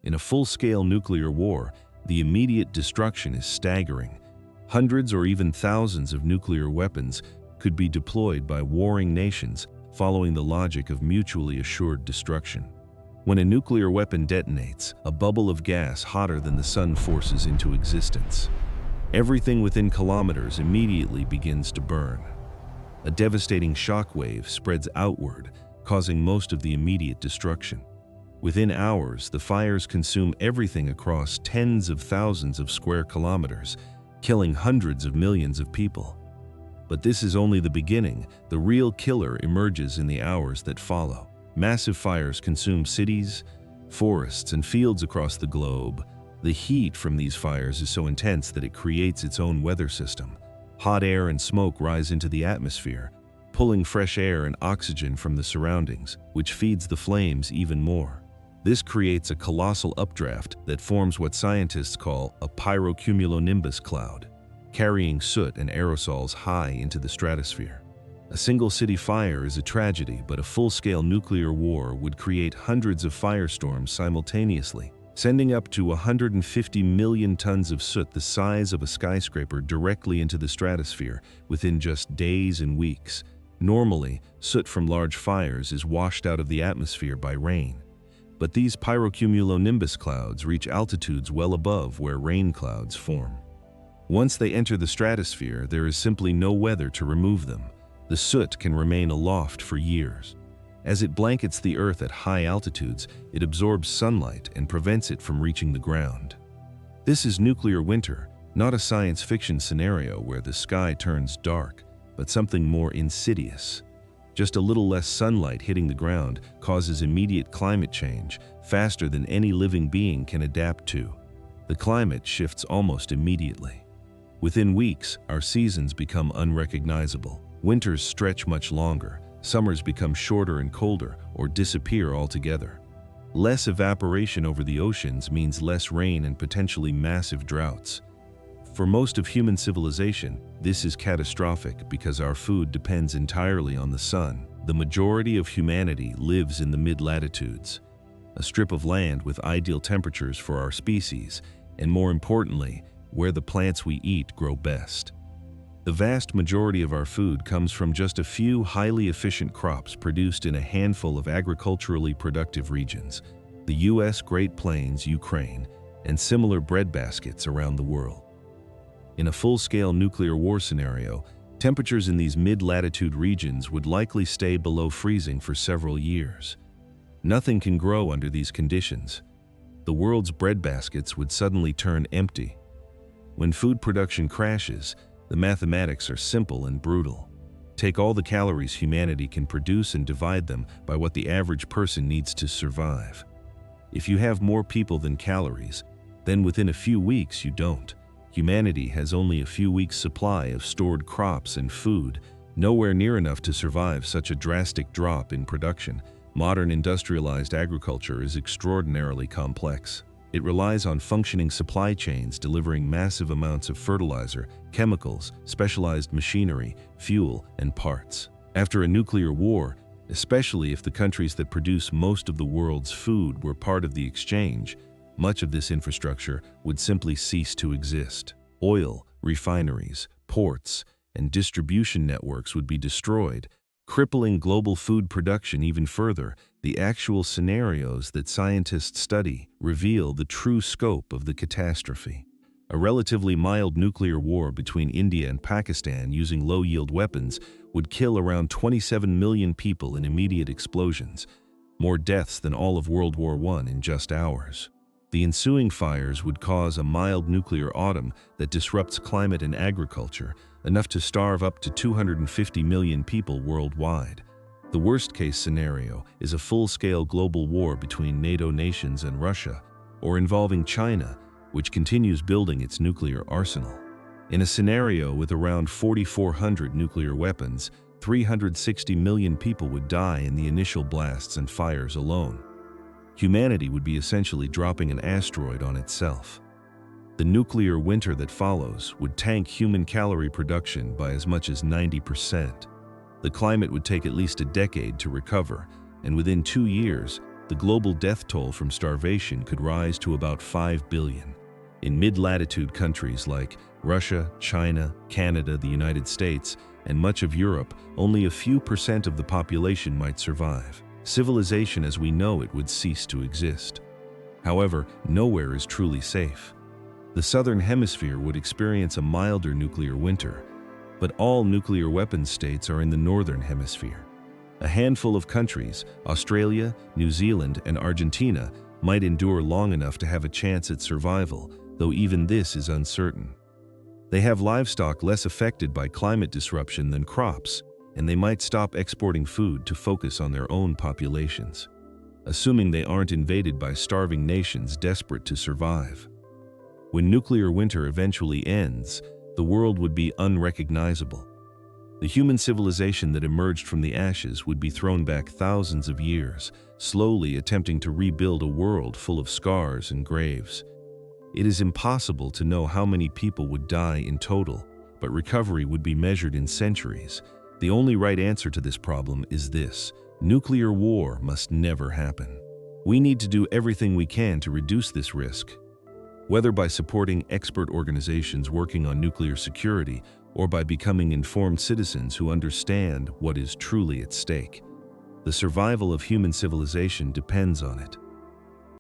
In a full-scale nuclear war, the immediate destruction is staggering. Hundreds or even thousands of nuclear weapons could be deployed by warring nations following the logic of mutually assured destruction. When a nuclear weapon detonates, a bubble of gas hotter than the sun forces into existence. Everything within kilometers immediately begins to burn. A devastating shock wave spreads outward, causing most of the immediate destruction. Within hours, the fires consume everything across tens of thousands of square kilometers, killing hundreds of millions of people. But this is only the beginning. The real killer emerges in the hours that follow. Massive fires consume cities, forests, and fields across the globe. The heat from these fires is so intense that it creates its own weather system. Hot air and smoke rise into the atmosphere, pulling fresh air and oxygen from the surroundings, which feeds the flames even more. This creates a colossal updraft that forms what scientists call a pyrocumulonimbus cloud, carrying soot and aerosols high into the stratosphere. A single city fire is a tragedy, but a full-scale nuclear war would create hundreds of firestorms simultaneously, sending up to 150 million tons of soot the size of a skyscraper directly into the stratosphere within just days and weeks. Normally, soot from large fires is washed out of the atmosphere by rain. But these pyrocumulonimbus clouds reach altitudes well above where rain clouds form. Once they enter the stratosphere, there is simply no weather to remove them. The soot can remain aloft for years. As it blankets the Earth at high altitudes, it absorbs sunlight and prevents it from reaching the ground. This is nuclear winter, not a science fiction scenario where the sky turns dark, but something more insidious. Just a little less sunlight hitting the ground causes immediate climate change, faster than any living being can adapt to. The climate shifts almost immediately. Within weeks, our seasons become unrecognizable. Winters stretch much longer, summers become shorter and colder, or disappear altogether. Less evaporation over the oceans means less rain and potentially massive droughts. For most of human civilization, this is catastrophic because our food depends entirely on the sun. The majority of humanity lives in the mid-latitudes, a strip of land with ideal temperatures for our species, and more importantly, where the plants we eat grow best. The vast majority of our food comes from just a few highly efficient crops produced in a handful of agriculturally productive regions, the US Great Plains, Ukraine, and similar breadbaskets around the world. In a full-scale nuclear war scenario, temperatures in these mid-latitude regions would likely stay below freezing for several years. Nothing can grow under these conditions. The world's breadbaskets would suddenly turn empty. When food production crashes, the mathematics are simple and brutal. Take all the calories humanity can produce and divide them by what the average person needs to survive. If you have more people than calories, then within a few weeks you don't. Humanity has only a few weeks' supply of stored crops and food, nowhere near enough to survive such a drastic drop in production. Modern industrialized agriculture is extraordinarily complex. It relies on functioning supply chains delivering massive amounts of fertilizer, chemicals, specialized machinery, fuel, and parts. After a nuclear war, especially if the countries that produce most of the world's food were part of the exchange, much of this infrastructure would simply cease to exist. Oil, refineries, ports, and distribution networks would be destroyed, crippling global food production even further. The actual scenarios that scientists study reveal the true scope of the catastrophe. A relatively mild nuclear war between India and Pakistan using low-yield weapons would kill around 27 million people in immediate explosions, more deaths than all of World War I in just hours. The ensuing fires would cause a mild nuclear autumn that disrupts climate and agriculture, enough to starve up to 250 million people worldwide. The worst-case scenario is a full-scale global war between NATO nations and Russia, or involving China, which continues building its nuclear arsenal. In a scenario with around 4,400 nuclear weapons, 360 million people would die in the initial blasts and fires alone. Humanity would be essentially dropping an asteroid on itself. The nuclear winter that follows would tank human calorie production by as much as 90%. The climate would take at least a decade to recover, and within 2 years, the global death toll from starvation could rise to about 5 billion. In mid-latitude countries like Russia, China, Canada, the United States, and much of Europe, only a few percent of the population might survive. Civilization as we know it would cease to exist. However, nowhere is truly safe. The southern hemisphere would experience a milder nuclear winter, but all nuclear weapons states are in the northern hemisphere. A handful of countries, Australia, New Zealand, and Argentina, might endure long enough to have a chance at survival, though even this is uncertain. They have livestock less affected by climate disruption than crops, and they might stop exporting food to focus on their own populations, assuming they aren't invaded by starving nations desperate to survive. When nuclear winter eventually ends, the world would be unrecognizable. The human civilization that emerged from the ashes would be thrown back thousands of years, slowly attempting to rebuild a world full of scars and graves. It is impossible to know how many people would die in total, but recovery would be measured in centuries. The only right answer to this problem is this: nuclear war must never happen. We need to do everything we can to reduce this risk, whether by supporting expert organizations working on nuclear security or by becoming informed citizens who understand what is truly at stake. The survival of human civilization depends on it.